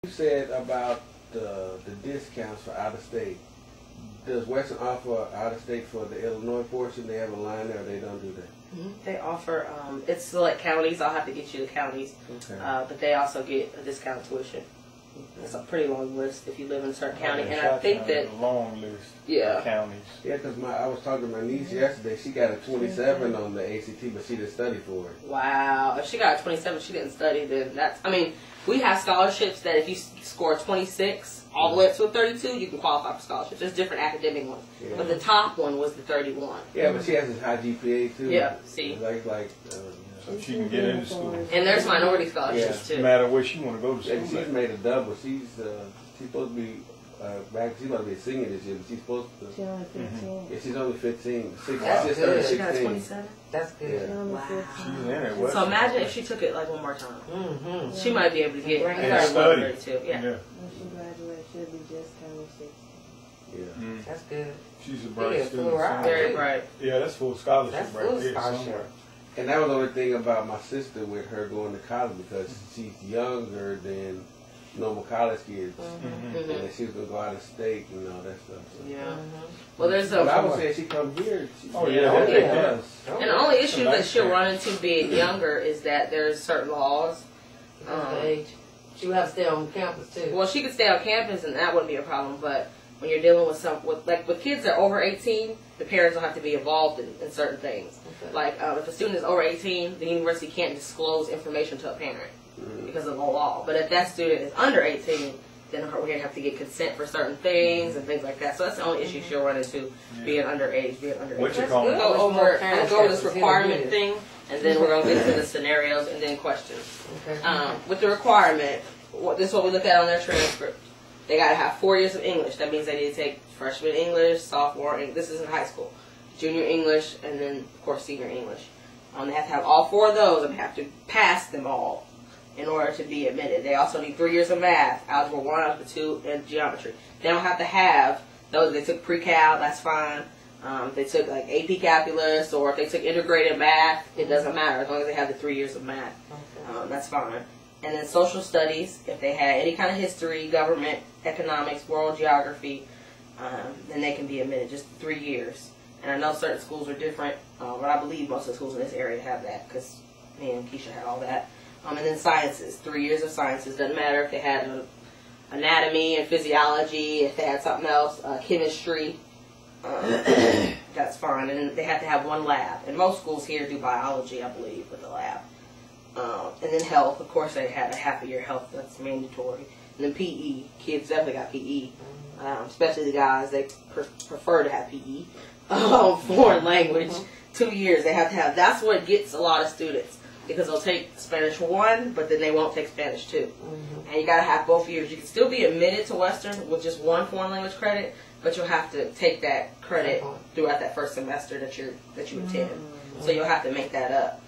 You said about the discounts for out of state. Does Western offer out of state for the Illinois portion? They have a line there, or they don't do that? They offer, it's select counties. I'll have to get you the counties. Okay. But they also get a discount tuition. It's a pretty long list if you live in a certain county. And I Chi-Town think is that, a long list yeah. of counties. Yeah, because I was talking to my niece yesterday. She got a 27 on the ACT, but she didn't study for it. wow, if she got a 27, she didn't study, then that's, I mean, we have scholarships that if you score 26 all the way up to a 32, you can qualify for scholarships. There's different academic ones. Yeah. But the top one was the 31. Yeah, but she has a high GPA too. Yeah, see. So she can get into school. And there's minority scholarships No too. matter where she want to go to And school. she's made a double. She's supposed to be she's about to be a senior this year, but she's supposed to. She only 15. Yeah, she's only 15. That's She's good. She got 16. 27? That's good. She only Wow. 15. She's in it. What? So imagine if she took it like one more time. Mm-hmm. She might be able to get And 31, study. 32. Yeah. When she graduates, she'll be just turning 16. Yeah. Mm. That's good. She's a Yeah, bright student. full ride. Very bright. Yeah, that's full scholarship That's right full there scholarship. somewhere. And that was the only thing about my sister with her going to college, because she's younger than normal college kids. Mm-hmm. Mhm. And she was going to go out of state and all that stuff. So. Yeah. Mm-hmm. Well, there's But I a. would say she come here. Oh, yeah, yeah, oh, they yeah. does. And the only issue that nice she'll thing. run into being younger is that there's certain laws. The age. She would have to stay on campus too. Well, she could stay on campus and that wouldn't be a problem, but when you're dealing with with kids that are over 18, the parents will have to be involved in certain things. Okay. Like if a student is over 18, the university can't disclose information to a parent because of the law. But if that student is under 18, then we're going to have to get consent for certain things and things like that. So that's the only issue she'll run into, being underage, being under 18. What you That's call good. it? Go Much more over, I'm parents gonna go over have this to requirement get thing, and then we're gonna get to the scenarios and then questions. Okay. With the requirement, this is what we look at on their transcript. They gotta have 4 years of English. That means they need to take freshman English, sophomore English. This is in high school, junior English, and then of course senior English. They have to have all 4 of those and have to pass them all in order to be admitted. They also need 3 years of math, algebra 1, algebra 2, and geometry. They don't have to have those. They took pre-cal, that's fine. If they took like AP calculus, or if they took integrated math, it doesn't matter as long as they have the 3 years of math. Okay. That's fine. And then social studies, if they had any kind of history, government, economics, world geography, then they can be admitted, just 3 years. And I know certain schools are different, but I believe most of the schools in this area have that, because me and Keisha had all that. And then sciences, 3 years of sciences. Doesn't matter if they had anatomy and physiology, if they had something else, chemistry, that's fine. And then they have to have 1 lab. And most schools here do biology, I believe, with the lab. And then health, of course, they had a half a year health, that's mandatory. And then PE, kids definitely got PE, especially the guys, they prefer to have PE. Foreign language, 2 years they have to have. That's what gets a lot of students, because they'll take Spanish 1, but then they won't take Spanish 2. And you gotta have both years. You can still be admitted to Western with just 1 foreign language credit, but you'll have to take that credit throughout that first semester that you attend. So you'll have to make that up.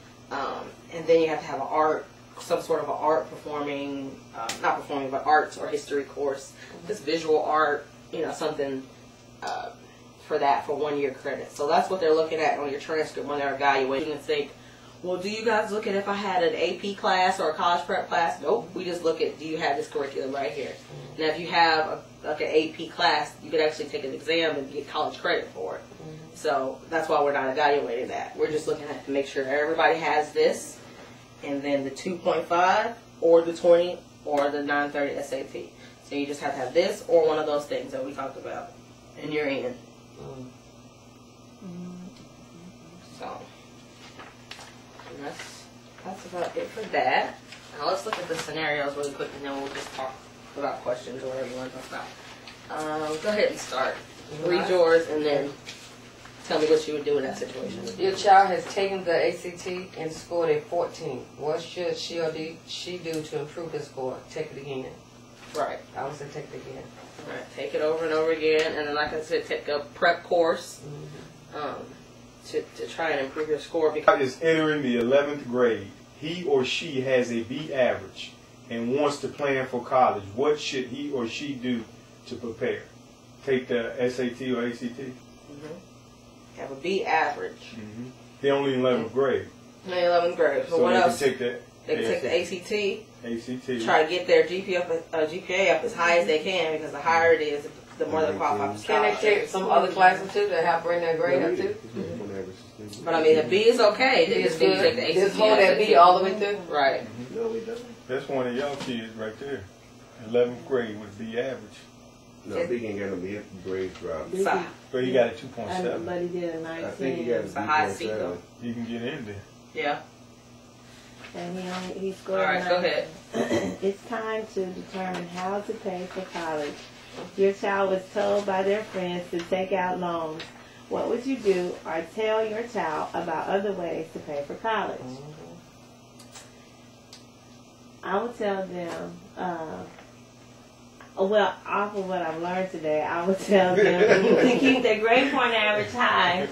And then you have to have some sort of an art performing, not performing, but arts or history course, just visual art, something for that, for 1 year credit. So that's what they're looking at on your transcript when they're evaluating and think, well, do you guys look at if I had an AP class or a college prep class? Nope. We just look at, do you have this curriculum right here? Now, if you have an AP class, you could actually take an exam and get college credit for it. So that's why we're not evaluating that. We're just looking at to make sure everybody has this, and then the 2.5 or the 20 or the 930 SAT. So you just have to have this or one of those things that we talked about, and you're in. So and that's about it for that. Now let's look at the scenarios really quick, and then we'll just talk about questions or whatever you want to talk about. Go ahead and start. Read yours, and then tell me what you would do in that situation. Your child has taken the ACT and scored a 14. What should she or she do to improve the score? Take it again. Right. I would say take it again. Right. Take it over and over again, and then like I said, take a prep course to try and improve your score. Because Is entering the 11th grade. He or she has a B average and wants to plan for college. What should he or she do to prepare? Take the SAT or ACT? have a B average. They're only in 11th grade. In 11th grade. So So what they else? can take the They can take the ACT, ACT. try to get their GPA up as high as they can, because the higher it is, the more they qualify for Can they scholarship. take some other classes too to help bring their grade up too? But I mean, a B is okay. They just need to take the ACT. Just hold that B all the way through? Right. No, we don't. That's one of y'all kids right there. 11th grade would be average. No, Big ain't got no mid grade drop. So, But he got a And, 2.7. but he did a I 19. think he got It's a high seat, though. You can get in there. yeah. And he scored All right, a go 19. ahead. It's time to determine how to pay for college. Your child was told by their friends to take out loans. What would you do or tell your child about other ways to pay for college? I would tell them, well, off of what I've learned today, I would tell them to keep their grade point average high.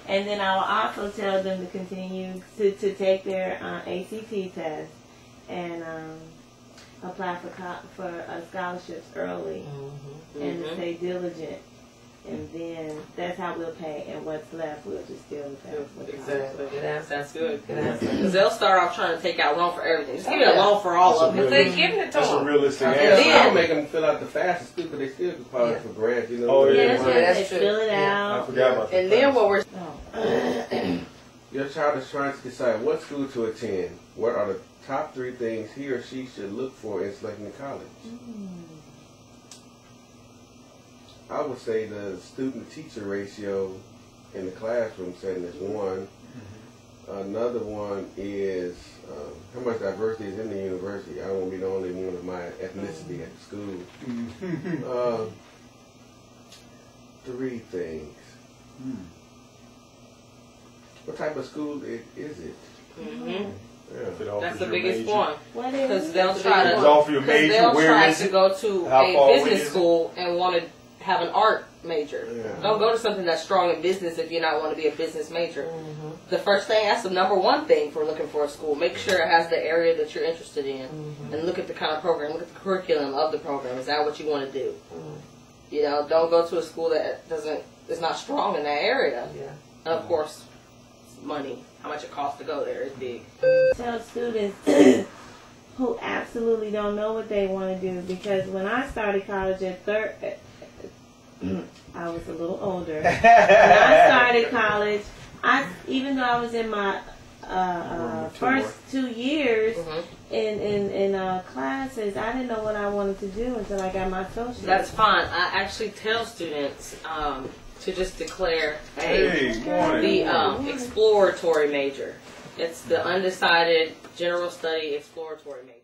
And then I will also tell them to continue to take their ACT test and apply for scholarships early and to stay diligent. And then that's how we'll pay, and what's left we'll just deal with that. Exactly. Good answer. That's good. Good answer. Because they'll start off trying to take out loan for everything. Just give me a loan for all of That's it. a They giving it to That's a them. realistic And answer. then- I'll make them fill out the fastest too, but they still can apply for grants, you know. Oh, Yeah, yeah. that's right. That's They true. fill it Yeah. I out. forgot about that. And then what we're Oh. Your child is trying to decide what school to attend. What are the top 3 things he or she should look for in selecting a college? I would say the student-teacher ratio in the classroom setting is one. Another one is how much diversity is in the university. I don't want to be the only one of my ethnicity at the school. 3 things. What type of school is it? Yeah. If it offers that's the your biggest major. one. What Because is they'll it? try If it's to, off your because major, they'll where try is to it? go to How a far away business is it? school and want to have an art major. Yeah. Don't go to something that's strong in business if you not want to be a business major. The first thing, that's the number one thing for looking for a school. Make sure it has the area that you're interested in, and look at the kind of program, look at the curriculum of the program. Is that what you want to do? You know, don't go to a school that is not strong in that area. Yeah. And of course, money, how much it costs to go there is big. Tell students who absolutely don't know what they want to do, because when I started college I was a little older. When I started college, even though I was in my first 2 years in classes, I didn't know what I wanted to do until I got my associate's. That's fine. I actually tell students to just declare Hey, morning. the exploratory major. It's the undecided general study exploratory major.